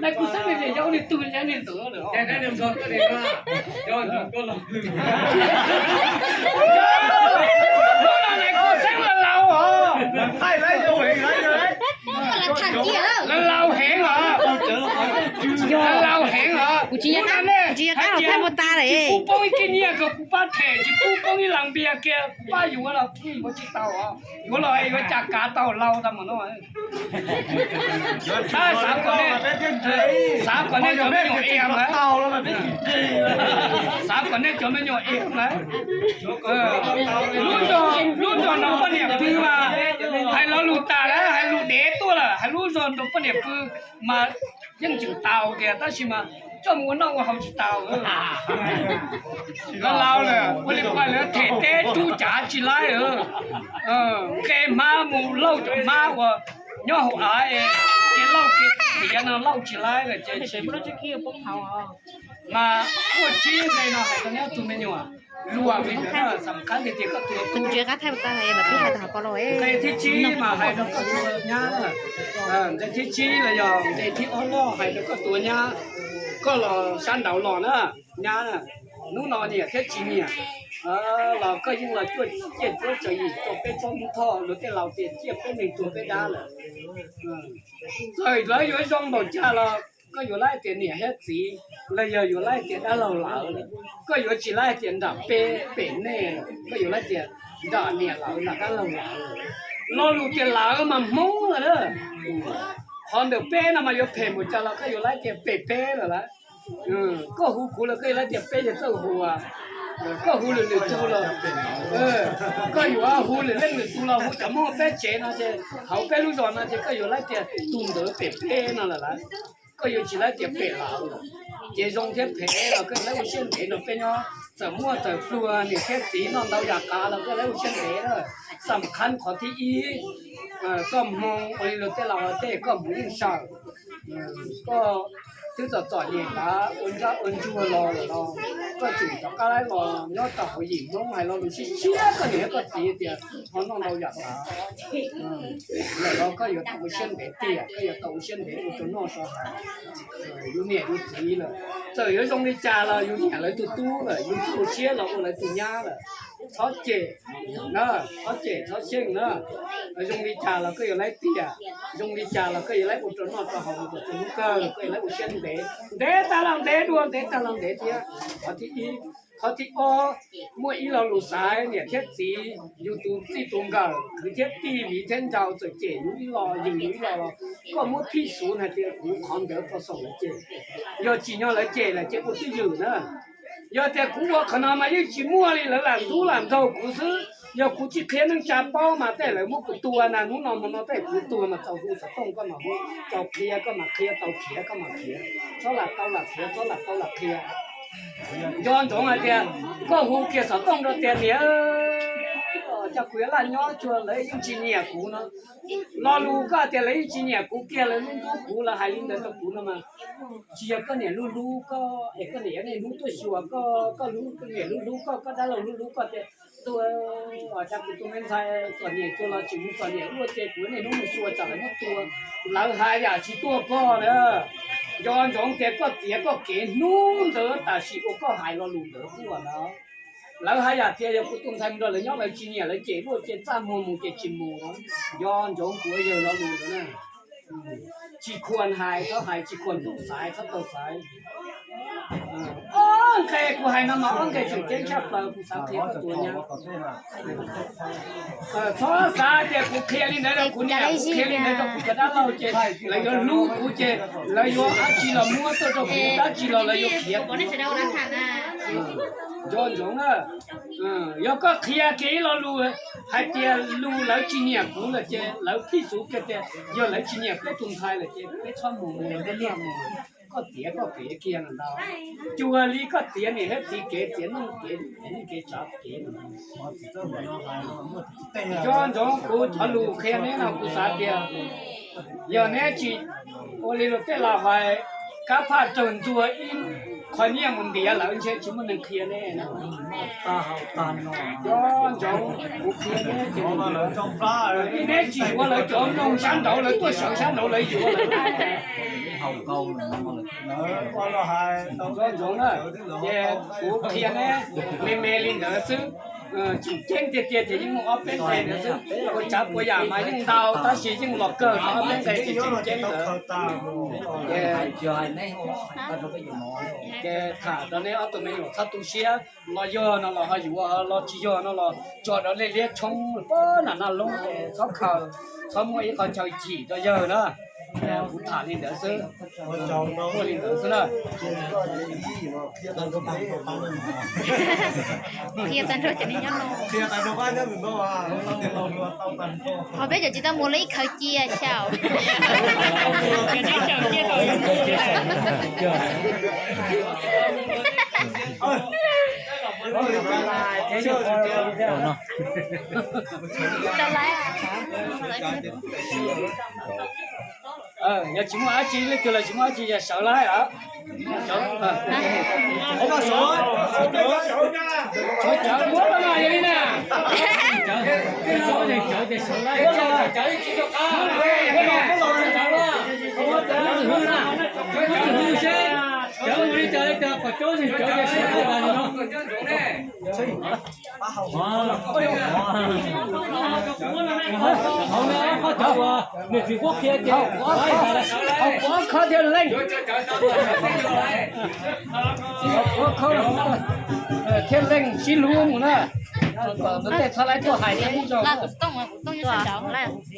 那不是那些要的多人的多了。现在你说这里吧，叫你过了。我来过生了老哦，係咧，又係咧，我来谈嘢啦。老兄啊，老兄啊，我今日刚好睇冇打嚟。不帮一个年个不把台，就不帮一两边个不把用了，我知道啊，我来我家家到老的嘛喏。啊，三个呢就没用 M 了，到了嘛，三个呢就没用 M 了。路上都不能背嘛，还老路大了，还路太多了，还路上都不能背嘛，人就到的，但是嘛。这么闹我好知道老了，我的快乐太太都加起来了，给妈母老着妈我，然后哎，给老给别人捞起来了，这全部都是去帮头啊。嘛，我今天呢还跟人家做咩用啊？路啊，为了สำคัญที่ก็ตัว คุณเจอก็睇冇打嚟แบบพี่係ทำก็รอ ในที่ชี้มาให้เราก็ตัวเนี้ยในที่ชี้เลยยอมในที่อ้อล้อให้เราก็ตัวเนี้ยก็รอชั้นดาวรอนะเนี้ยนะนู้นนอนเนี่ยแค่ชี้เนี่ยเราก็ยิ่งเราช่วยเจ็บช่วยใจตัวเป็นช่องท่อหรือที่เราเจ็บเจ็บเป็นหนึ่งตัวเป็นด้านเลย所以เราอยู่ช่องบอกจ้าเราก็อยู่ไล่เตียนเนี่ยแค่สีเราอยู่ไล่เตียนด้านเราเหลาเลยก็อยู่จีไล่เตียนดับเป๊ะแน่ก็อยู่ไล่เตียนด่าเนี่ยเหลาหนักด้านเราเหลาเราลูกเตียนเหลามาม้งเลยเด้อพอเดี๋ยวเป๊ะนะมาอยู่เพ่หมดจ้าเราก็อยู่ไล่เตียนเป๊ะเลยละก็หูกูแล้วก็อยู่ไล่เตียนเป๊ะจะเจ้าหัวก็หูเลยตูเลยก็อยู่ว่าหูเลยเล่นเลยตูเราหูจะมองเป๊ะเจนะเจ้เขาเป๊ะลูกดอนนะเจ้ก็อยู่ไล่เตียนตุ้มเด้อเป๊ะนั่นแหละละก็อยู่จีไล่เตียนเป๊ะเหลาเจ้รงเทียบเป๊ะเราก็ไล่เส้นเป๊ะเราเป็นเนาะจะมั่วจะกลัวเนี่ยแค่สีน้องเราอยากกาเราก็ไล่เส้นเป๊ะเลยสำคัญขอที่อีก็มองไอ้เราเต้เราเต้ก็หมุนช่างก็ถึงจะจอดเนี่ยนะอุ่นชัวรอเลยเนาะก็จุดจะก็ไล่รอยอดต่อหญิงน้องให้เราดูชี้เชี่ยก็เนี่ยก็ตีเดียวเพราะน้องเราอยากกาแล้วเราก็อยู่ตัวเส้นเป๊ะเตี้ยก็อยู่ตัวเส้นเป๊ะอยู่จนน้องชอบอยู่เนี่ยอยู่ตีเลยจะอยู่ตรงนี้จ่าเราอยู่เนี่ยเลยตู้เลยอยู่ตัวเชี่ยเราเลยตัวย่าเลยเขาเจ๋นะเขาเจ๋เขาเช่งนะdùng đi trà là cứ lấy tiền dùng đi trà là cứ lấy một chỗ nọ cho họ một chỗ nước cơ cứ lấy một chân để ta làm để đua để ta làm để kia họ thì mua ý là lúa sái nè thiết gì YouTube gì tung cả cứ thiết TV thiên giàu rồi chế những lò dùng những lò có mua phi số này thì cũng không được có số là chế giờ chỉ nhau lấy chế là chế một cái gì nữa giờ thì cũng có khả năng mà những chỉ mua đi là làm thu làm giàu cũng xứ giờ cũng chỉ khiến những cha bao màแต่ละมุกตัวนะนู้นนมันแต่กูตัวมาเจ้าหูสต้องก็มาหูเจ้าเคลียก็มาเคลียเจ้าเขียก็มาเคลียเจ้าหลักเจ้าหลักเคลียเจ้าหลักเจ้าหลักเคลียย้อนตรงอะไรก็หูเกี่ยวสต้องเราเตียเนี่ยจะคุยอะไรย้อนชวนเลยยิ่งจีเนี่ยกูเนาะรอรู้ก็แต่เลยจีเนี่ยกูเกี่ยวเลยนู้นก็กูละหายลิ้นเดินกับกูนะมาจีก็เนี่ยรู้ก็ไอ้ก็เนี่ยรู้ตัวชัวก็รู้ก็เนี่ยรู้ก็ได้เรารู้ก็แต่ตัวจากตัวเงินไทยส่วนใหญ่ตัวเราจิ๋วส่วนใหญ่รู้เจ็บหัวเนี่ยนู้นชัวจากอะไรตัวเราหายอยากชีตัวก็เนอะย้อนจงเจ็บก็เสียก็เก๋นู้นเด้อแต่ชีก็หายเราหลุดเด้อตัวเนาะเราหายอยากเจ็บยังกูตุ้งไทยมันเราเลยย้อนเราจีเนี่ยเราเจ็บรู้เจ็บจ้ามูเจ็บจิมูเนาะย้อนจงกูเยอะเราหลุดเนาะจีควรหายเขาหายจีควรตกสายเขาตกสายโอเคกูให้น้ำมันแกจุดเจ๊ชอบเรากูสาวเทียบตัวเนี้ยท้อสาเจ๊กูเคลียร์ลินได้กูเนี่ยกูเคลียร์ลินได้กูจะได้เราเจ๊แล้วยลูกกูเจ๊แล้วยอาจีเรามัวตัวกูได้จีเราแล้วยเคลียร์ก่อนที่จะได้รักฐานนะย้อนจงอ่ะยก็เคลียร์เกย์เรารู้ให้เจ๊รู้แล้วจีเนี่ยกูเลยเจ๊แล้วพี่สูงเจ๊ยอแล้วจีเนี่ยกูตุ้งไทยเลยเจ๊ไม่ชอบมูได้เรียกมูก็เสียก็เก๋เกียงเราจัวลีก็เสียเนี่ยให้สีเก๋เสียนุ่งเก๋เห็นเก๋จับเก๋ย้อนจงกูทะลุแค่นี้นะกูสาเดียวอย่างนี้จีโอลิโรเตลาไว้ก้าพาจนจัวอินคนนี้มันเดียแล้วเชื่อชิมันนึงเคลียร์แน่นะตาเขาตาหน่อยย้อนจงกูเคลียร์แน่จีมาเลยจอมปลาเลยนี่จีว่าเลยจอมลงชั้นเดาเลยตัวสองชั้นเดาเลยอยู่เลย hầu câu nó là hai tao cho giống đó về cú thiền ấy mê lên đỡ xứ chỉ trên tiệt tiệt thì những ngõ bên này đỡ xứ cô chấp cô giả mà những đào ta chỉ những lọ cờ nó bên này chỉ trên đỡ trời này tao có cái gì nói cái thả đó này ở tụi mình thắt tu xía nó giờ nó là hay vừa nó chỉ giờ nó là cho nó lên liệt冲bữa là nó lông khó khờ không có ý còn chơi chỉ cho giờ nữa cú thả lên đỡ xứ cô lên đỡ xứ nữa kia tan rồi cho nên nhóc luôn chia tay nó bao nhiêu mình đâu à tao tao tao họ bây giờ chị ta mua lấy khởi chia chào cái này chào kia thôi tao lấy nhà chúng ta chỉ lấy cái là chúng ta chỉ là sợ lái à không có số cháu muốn là gì đi nè cái số thì chở thì số lại chở chỉ cho cá chở đi chở chở có chỗ thì chở thì số là nó không có chở à người Trung Quốc kia chở có khó theo lên có thiên lên xin luôn nữa vấn đề sao lại cho hải đi là cũng tông như sao đó là